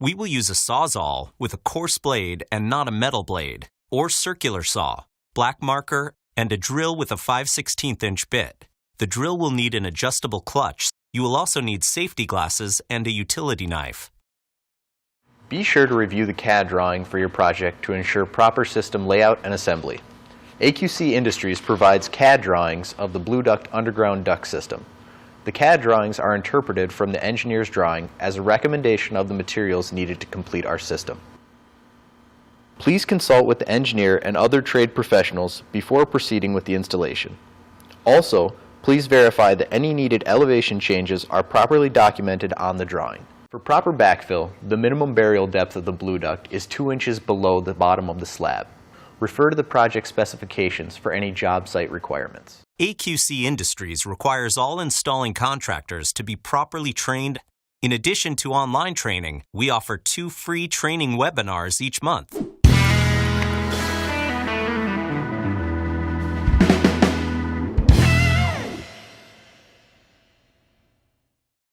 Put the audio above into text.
We will use a sawzall with a coarse blade and not a metal blade, or circular saw, black marker, and a drill with a 5/16" bit. The drill will need an adjustable clutch. You will also need safety glasses and a utility knife. Be sure to review the CAD drawing for your project to ensure proper system layout and assembly. AQC Industries provides CAD drawings of the BlueDuct underground duct system. The CAD drawings are interpreted from the engineer's drawing as a recommendation of the materials needed to complete our system. Please consult with the engineer and other trade professionals before proceeding with the installation. Also, please verify that any needed elevation changes are properly documented on the drawing. For proper backfill, the minimum burial depth of the BlueDuct is 2 inches below the bottom of the slab. Refer to the project specifications for any job site requirements. AQC Industries requires all installing contractors to be properly trained. In addition to online training, we offer 2 free training webinars each month.